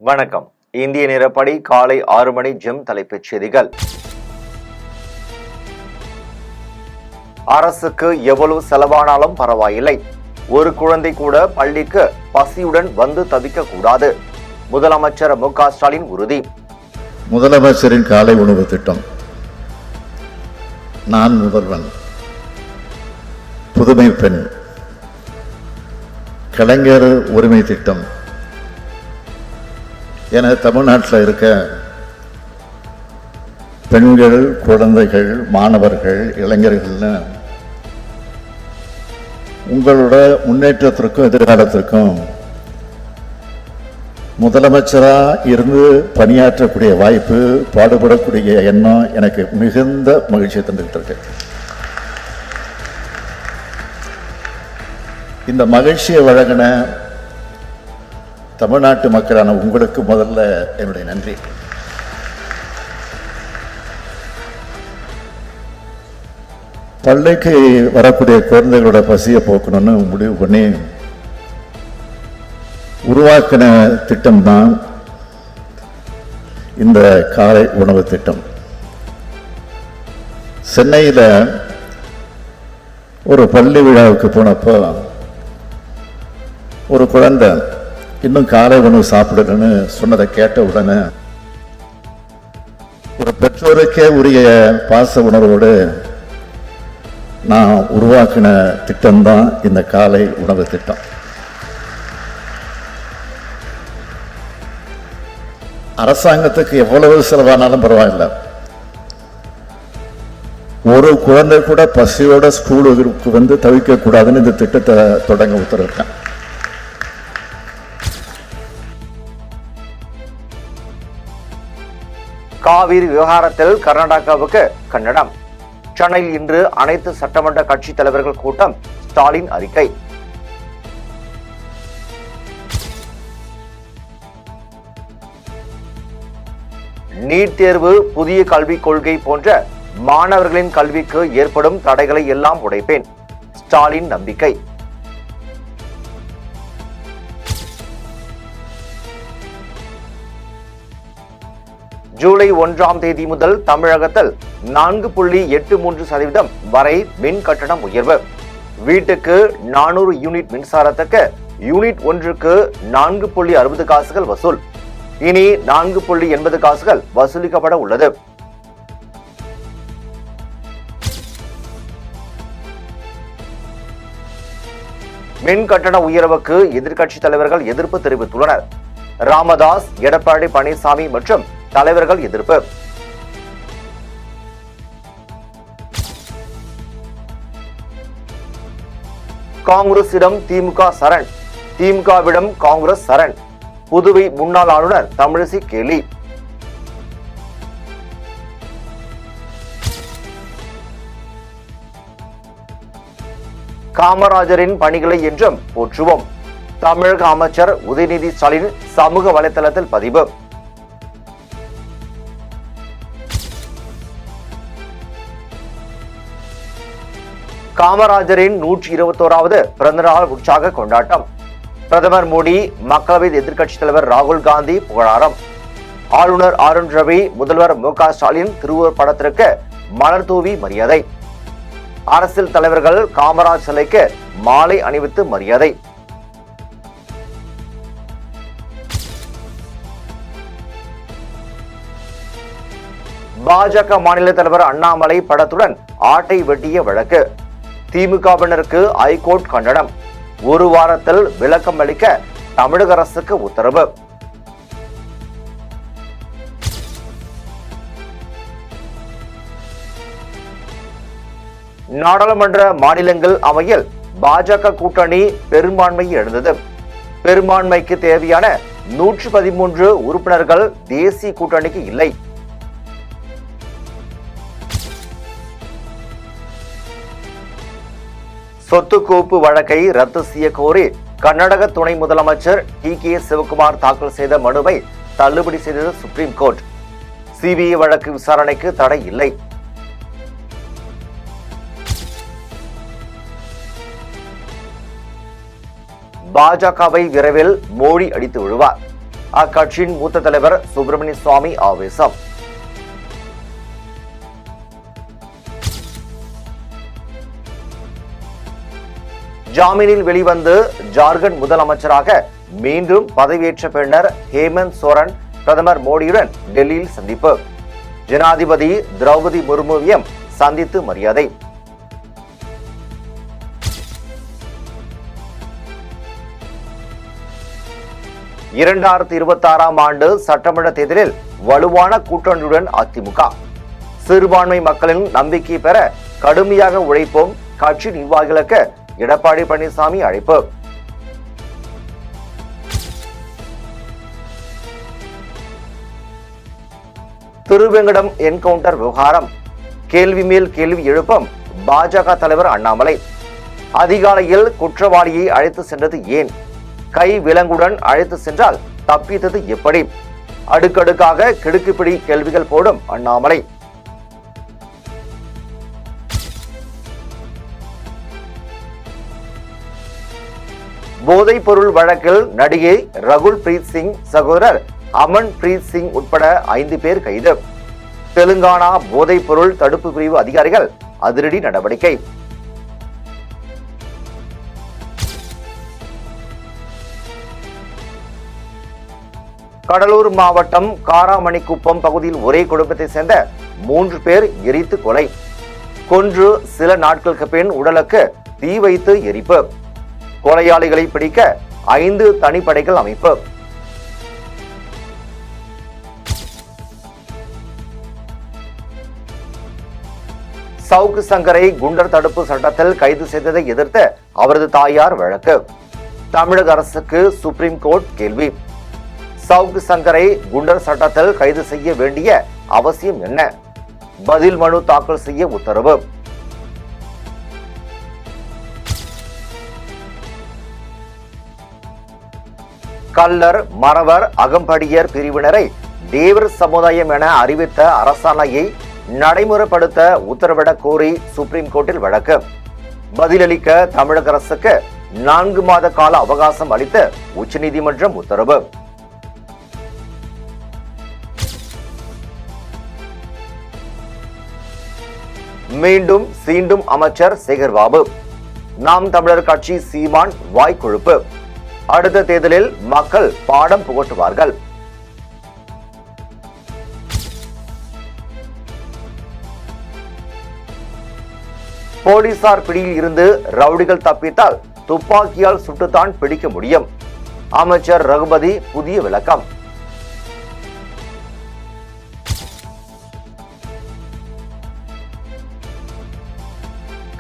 வணக்கம். இந்திய நேரப்படி காலை 6 மணி ஜெம் தலைப்புச் செய்திகள். அரசுக்கு எவ்வளவு செலவானாலும் பரவாயில்லை, ஒரு குழந்தை கூட பள்ளிக்கு பசியுடன் வந்து தவிக்க கூடாது. முதலமைச்சர் மு.க.ஸ்டாலின் உறுதி. முதலமைச்சரின் காலை உணவு திட்டம். நான் முதல்வன், புதுமை பெண், கலைஞர் உரிமை திட்டம் என தமிழ்நாட்டில் இருக்க பெண்கள், குழந்தைகள், மாணவர்கள், இளைஞர்கள்னு உங்களோட முன்னேற்றத்திற்கும் எதிர்காலத்திற்கும் முதலமைச்சராக இருந்து பணியாற்றக்கூடிய வாய்ப்பு, பாடுபடக்கூடிய எண்ணம் எனக்கு மிகுந்த மகிழ்ச்சியை தந்துகிட்டு இருக்கு. இந்த மகிழ்ச்சியை வழங்கின தமிழ்நாட்டு மக்களான உங்களுக்கு முதல்ல என்னுடைய நன்றி. பள்ளிக்கு வரக்கூடிய குழந்தைகளோட பசியை போக்கணும்னு முடிவு பண்ணி உருவாக்கின திட்டம்தான் இந்த காலை உணவு திட்டம். சென்னையில் ஒரு பள்ளி விழாவுக்கு போனப்போ ஒரு குழந்தை இன்னும் காலை உணவு சாப்பிடணும்னு சொன்னதை கேட்ட உடனே ஒரு பெற்றோருக்கே உரிய பாச உணர்வோடு நான் உருவாக்கின திட்டம்தான் இந்த காலை உணவு திட்டம். அரசாங்கத்துக்கு எவ்வளவு செலவானாலும் பரவாயில்ல, ஒரு குழந்தை கூட பசியோட ஸ்கூலுக்கு வந்து தவிக்க கூடாதுன்னு இந்த திட்டத்தை தொடங்க உத்தரவிட்டேன். காவிரி விவகாரத்தில் கர்நாடகாவுக்கு கண்டனம். சென்னையில் இன்று அனைத்து சட்டமன்ற கட்சி தலைவர்கள் கூட்டம். ஸ்டாலின் அறிக்கை. நீட் தேர்வு, புதிய கல்விக் கொள்கை போன்ற மாணவர்களின் கல்விக்கு ஏற்படும் தடைகளை எல்லாம் உடைப்பேன். ஸ்டாலின் நம்பிக்கை. ஜூலை 1ஆம் தேதி முதல் தமிழகத்தில் 4.83% வரை மின் கட்டணம் உயர்வு. வீட்டுக்கு 400 யூனிட் மின்சாரத்துக்கு யூனிட் ஒன்றுக்கு 4.60 காசுகள் வசூல். இனி 4.80 காசுகள் வசூலிக்கப்பட உள்ளது. மின் கட்டண உயர்வுக்கு எதிர்க்கட்சி தலைவர்கள் எதிர்ப்பு தெரிவித்துள்ளனர். ராமதாஸ், எடப்பாடி பழனிசாமி மற்றும் தலைவர்கள் எதிர்ப்பு. காங்கிரசிடம் திமுக சரண், திமுகவிடம் காங்கிரஸ் சரண். புதுவை முன்னாள் ஆளுநர் தமிழிசை கேலி. காமராஜரின் பணிகளை என்றும் போற்றுவோம். தமிழக அமைச்சர் உதயநிதி ஸ்டாலின் சமூக வலைதளத்தில் பதிவு. காமராஜரின் 121வது பிறந்தநாள் உற்சாக கொண்டாட்டம். பிரதமர் மோடி, மக்களவை எதிர்க்கட்சித் தலைவர் ராகுல் காந்தி புகழாரம். ஆளுநர் ஆர்.என். ரவி, முதல்வர் மு.க.ஸ்டாலின் திருவுருவப் படத்திற்கு மலர் தூவி மரியாதை. அரசியல் தலைவர்கள் காமராஜ் சிலைக்கு மாலை அணிவித்து மரியாதை. பாஜக மாநில தலைவர் அண்ணாமலை படத்துடன் ஆட்டை வெட்டிய வழக்கு. திமுகவினருக்கு ஐகோர்ட் கண்டனம். ஒரு வாரத்தில் விளக்கம் அளிக்க தமிழக அரசுக்கு உத்தரவு. நாடாளுமன்ற மாநிலங்கள் அவையில் பாஜக கூட்டணி பெரும்பான்மை எழுந்தது. பெரும்பான்மைக்கு தேவையான 113 உறுப்பினர்கள் தேசிய கூட்டணிக்கு இல்லை. சொத்து குவிப்பு வழக்கை ரத்து செய்ய கோரி கர்நாடக துணை முதலமைச்சர் டி.கே. சிவகுமார் தாக்கல் செய்த மனுவை தள்ளுபடி செய்தது சுப்ரீம் கோர்ட். சிபிஐ வழக்கு விசாரணைக்கு தடை இல்லை. பாஜகவை விரைவில் மோடி அடித்து விடுவார். அக்கட்சியின் மூத்த தலைவர் சுப்பிரமணிய சுவாமி ஆவேசம். ஜாமீனில் வெளிவந்து ஜார்க்கண்ட் முதலமைச்சராக மீண்டும் பதவியேற்ற பின்னர் ஹேமந்த் சோரன் பிரதமர் மோடியுடன் டெல்லியில் சந்திப்பு. ஜனாதிபதி திரௌபதி முர்முவையும் சந்தித்து மரியாதை. இரண்டாயிரத்தி 26ஆம் ஆண்டு சட்டமன்ற தேர்தலில் வலுவான கூட்டணியுடன் அதிமுக. சிறுபான்மை மக்களின் நம்பிக்கை பெற கடுமையாக உழைப்போம், கட்சி நிர்வாகிகளுக்கு எடப்பாடி பழனிசாமி அழைப்பு. திருவேங்கடம் என்கவுண்டர் விவகாரம் கேள்வி மேல் கேள்வி எழுப்பும் பாஜக தலைவர் அண்ணாமலை. அதிகாலையில் குற்றவாளியை அழைத்து சென்றது ஏன்? கை விலங்குடன் அழைத்து சென்றால் தப்பித்தது எப்படி? அடுக்கடுக்காக கிடுக்குப்பிடி கேள்விகள் போடும் அண்ணாமலை. போதைப் பொருள் வழக்கில் நடிகை ரகுல் பிரீத் சிங் சகோதரர் அமன் பிரீத் சிங் உட்பட 5 பேர் கைது. தெலுங்கானா போதைப் பொருள் தடுப்பு பிரிவு அதிகாரிகள் அதிரடி நடவடிக்கை. கடலூர் மாவட்டம் காராமணிக்குப்பம் பகுதியில் ஒரே குடும்பத்தை சேர்ந்த 3 பேர் எரித்து கொலை. கொன்று சில நாட்களுக்கு பின் உடலுக்கு தீ வைத்து எரிப்பு. கொலையாளிகளை பிடிக்க 5 தனிப்படைகள் அமைப்பு. சவுக்கு சங்கரை குண்டர் தடுப்பு சட்டத்தில் கைது செய்ததை எதிர்த்து அவரது தாயார் வழக்கு. தமிழக அரசுக்கு சுப்ரீம் கோர்ட் கேள்வி. சவுக்கு சங்கரை குண்டர் சட்டத்தில் கைது செய்ய வேண்டிய அவசியம் என்ன? பதில் மனு தாக்கல் செய்ய உத்தரவு. கள்ளர், மறவர், அகம்படியர் பிரிவினரை தேவர் சமுதாயம் என அறிவித்த அரசாணையை நடைமுறைப்படுத்த உத்தரவிட கோரி சுப்ரீம் கோர்ட்டில் வழக்கு. பதிலளிக்க தமிழக அரசுக்கு 4 மாத கால அவகாசம் அளித்து உச்சநீதிமன்றம் உத்தரவு. மீண்டும் சீண்டும் அமைச்சர் சேகர்பாபு. நாம் தமிழர் கட்சி சீமான் வாய்க்கொழுப்பு. அடுத்த தேர்தலில் மக்கள் பாடம் புகட்டுவார்கள். போலீசார் பிடியில் இருந்து ரவுடிகள் தப்பித்தால் துப்பாக்கியால் சுட்டுத்தான் பிடிக்க முடியும். அமைச்சர் ரகுபதி புதிய விளக்கம்.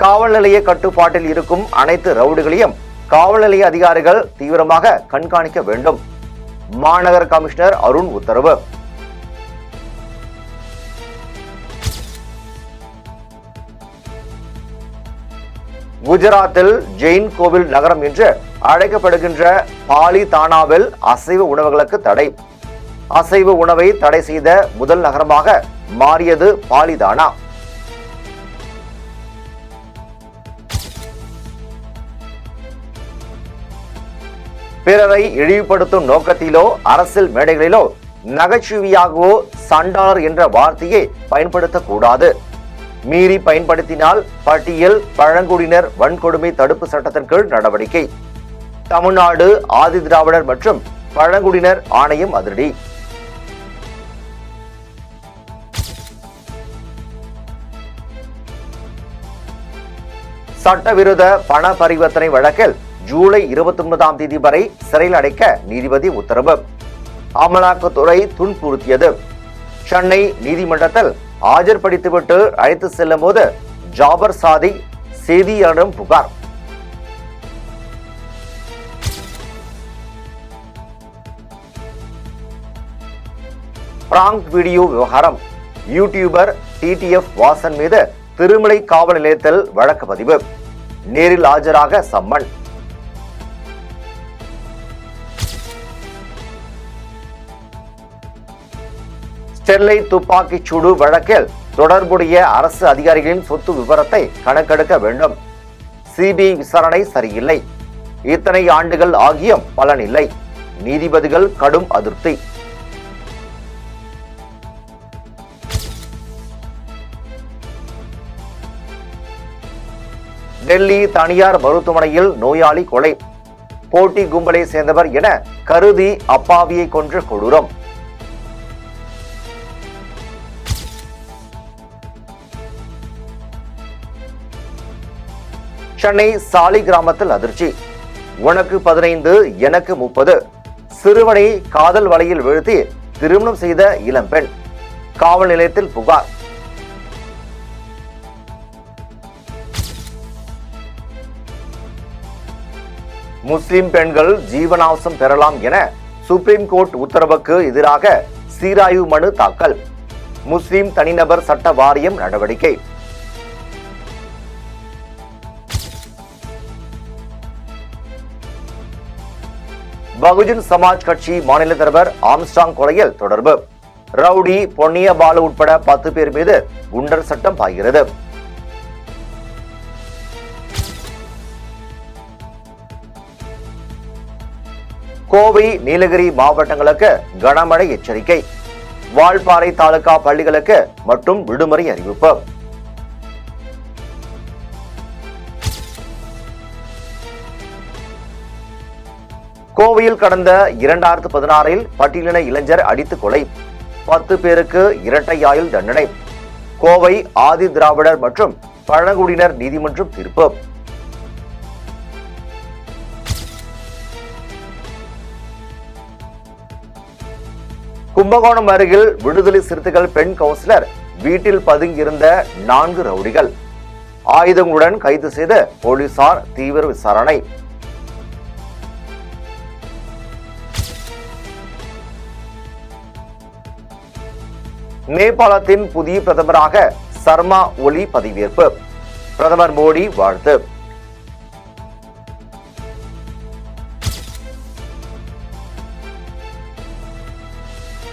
காவல் நிலைய கட்டுப்பாட்டில் இருக்கும் அனைத்து ரவுடிகளையும் காவல் நிலைய அதிகாரிகள் தீவிரமாக கண்காணிக்க வேண்டும். மாநகர கமிஷனர் அருண் உத்தரவு. குஜராத்தில் ஜெயின் கோவில் நகரம் என்று அழைக்கப்படுகின்ற பாலி தானாவில் அசைவ உணவுகளுக்கு தடை. அசைவ உணவை தடை செய்த முதல் நகரமாக மாறியது பாலிதானா. பிறரை இழிவுபடுத்தும் நோக்கத்திலோ அரசியல் மேடைகளிலோ நகைச்சுவையாகவோ சண்டாளர் என்ற வார்த்தையை பயன்படுத்தக்கூடாது. மீறி பயன்படுத்தினால் பட்டியல் பழங்குடியினர் வன்கொடுமை தடுப்பு சட்டத்தின் கீழ் நடவடிக்கை. தமிழ்நாடு ஆதி திராவிடர் மற்றும் பழங்குடியினர் ஆணையம் அதிரடி. சட்டவிரோத பண பரிவர்த்தனை வழக்கில் ஜூலை 29ஆம் தேதி வரை சிறையில் அடைக்க நீதிபதி உத்தரவு. அமலாக்கத்துறை துன்புறுத்தியது. சென்னை நீதிமன்றத்தில் ஆஜர்படுத்திவிட்டு அழைத்து செல்லும் போது ஜாபர் சாதிக் செய்தியாளரிடம் புகார். பிராங்க் வீடியோ விவகாரம். யூடியூபர் டிடிஎஃப் வாசன் மீது திருமலை காவல் நிலையத்தில் வழக்கு பதிவு. நேரில் ஆஜராக சம்மன். ஸ்டெர்லைட் துப்பாக்கிச் சூடு வழக்கில் தொடர்புடைய அரசு அதிகாரிகளின் சொத்து விவரத்தை கணக்கெடுக்க வேண்டும். சிபிஐ விசாரணை சரியில்லை. இத்தனை ஆண்டுகள் ஆகியும் பலன் இல்லை. நீதிபதிகள் கடும் அதிருப்தி. டெல்லி தனியார் மருத்துவமனையில் நோயாளி கொலை. போட்டி கும்பலை சேர்ந்தவர் என கருதி அப்பாவியை கொன்ற கொடூரம். சென்னை சாலி கிராமத்தில் அதிர்ச்சி. உனக்கு 15 எனக்கு 30. சிறுவனை காதல் வலையில் வீழ்த்தி திருமணம் செய்த இளம்பெண். காவல் நிலையத்தில் புகார். முஸ்லிம் பெண்கள் ஜீவனாம்சம் பெறலாம் என சுப்ரீம் கோர்ட் உத்தரவுக்கு எதிராக சீராய்வு மனு தாக்கல். முஸ்லிம் தனிநபர் சட்ட வாரியம் நடவடிக்கை. பகுஜன் சமாஜ் கட்சி மாநில தலைவர் ஆம்ஸ்ட்ராங் கொலையில் தொடர்பு. ரவுடி பொன்னிய பாலு உட்பட 10 பேர் மீது குண்டர் சட்டம் பாய்கிறது. கோவை நீலகிரி மாவட்டங்களுக்கு கனமழை எச்சரிக்கை. வால்பாறை தாலுகா பள்ளிகளுக்கு மட்டும் விடுமுறை அறிவிப்பு. கோவையில் கடந்த 2016 பட்டியலின இளைஞர் அடித்து கொலை. 10 பேருக்கு இரட்டை ஆயுள் தண்டனை. கோவை ஆதி திராவிடர் மற்றும் பழங்குடியினர் நீதிமன்றம் தீர்ப்பு. கும்பகோணம் அருகில் விடுதலை சிறுத்தைகள் பெண் கவுன்சிலர் வீட்டில் பதுங்கியிருந்த 4 ரவுடிகள் ஆயுதங்களுடன் கைது செய்த போலீசார் தீவிர விசாரணை. நேபாளத்தின் புதிய பிரதமராக சர்மா ஒலி பதவியேற்பு. பிரதமர் மோடி வாழ்த்து.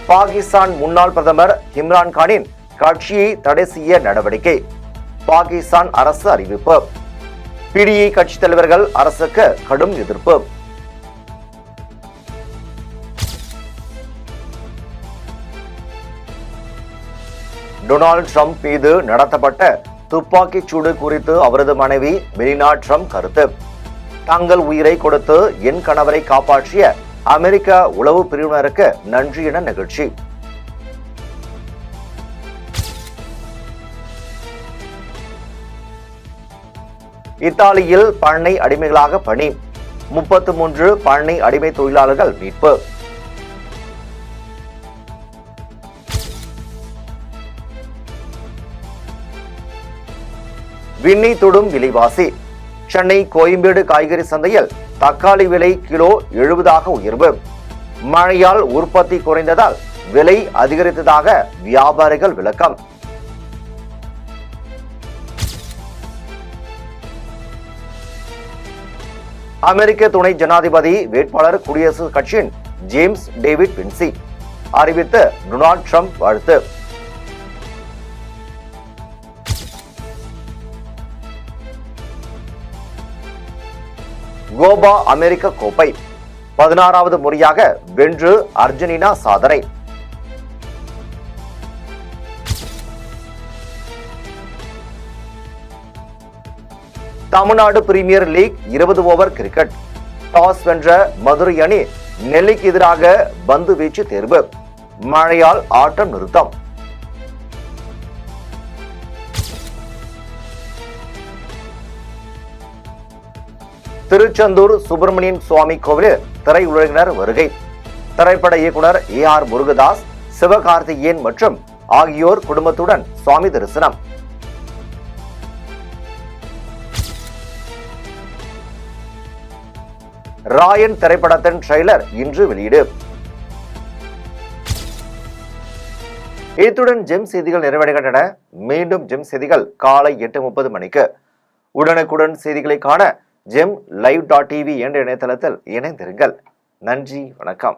பாகிஸ்தான் முன்னாள் பிரதமர் இம்ரான் கானின் கட்சியை தடை செய்ய நடவடிக்கை. பாகிஸ்தான் அரசு அறிவிப்பு. பிடிஐ கட்சி தலைவர்கள் அரசுக்கு கடும் எதிர்ப்பு. டொனால்டு டிரம்ப் மீது நடத்தப்பட்ட துப்பாக்கிச் சூடு குறித்து அவரது மனைவி மெலினா டிரம்ப் கருத்து. தங்கள் உயிரை கொடுத்து என் கணவரை காப்பாற்றிய அமெரிக்க உளவு பிரிவினருக்கு நன்றி என நிகழ்ச்சி. இத்தாலியில் பண்ணை அடிமைகளாக பணி. 33 பண்ணை அடிமை தொழிலாளர்கள் மீட்பு. விண்ணை தொடும் விலைவாசி. சென்னை கோயம்பேடு காய்கறி சந்தையில் தக்காளி விலை கிலோ 70 உயர்வு. மழையால் உற்பத்தி குறைந்ததால் விலை அதிகரித்ததாக வியாபாரிகள் விளக்கம். அமெரிக்க துணை ஜனாதிபதி வேட்பாளர் குடியரசுக் கட்சியின் ஜேம்ஸ் டேவிட் வின்சி அறிவித்து டொனால்டு டிரம்ப் வாழ்த்து. கோபா அமெரிக்க கோப்பை 16வது முறையாக வென்று அர்ஜென்டினா சாதனை. Tamil Nadu premier league 20 over cricket. Toss வென்ற மதுரை அணி நெல்லைக்கு எதிராக பந்து வீச்சு தேர்வு. மழையால் ஆட்டம் நிறுத்தம். திருச்செந்தூர் சுப்பிரமணியன் சுவாமி கோவிலில் திரையுலகினர் வருகை. திரைப்பட இயக்குனர் AR முருகதாஸ், சிவகார்த்திகேயன் மற்றும் ஆகியோர் குடும்பத்துடன் சுவாமி தரிசனம். ராயன் திரைப்படத்தின் ட்ரெய்லர் இன்று வெளியீடு. இத்துடன் ஜெம் செய்திகள் நிறைவடைகின்றன. மீண்டும் ஜெம் செய்திகள் காலை 8:30 மணிக்கு. உடனுக்குடன் செய்திகளை காண GemLive.tv என்ற இணையதளத்தில் இணைந்திருங்கள். நன்றி, வணக்கம்.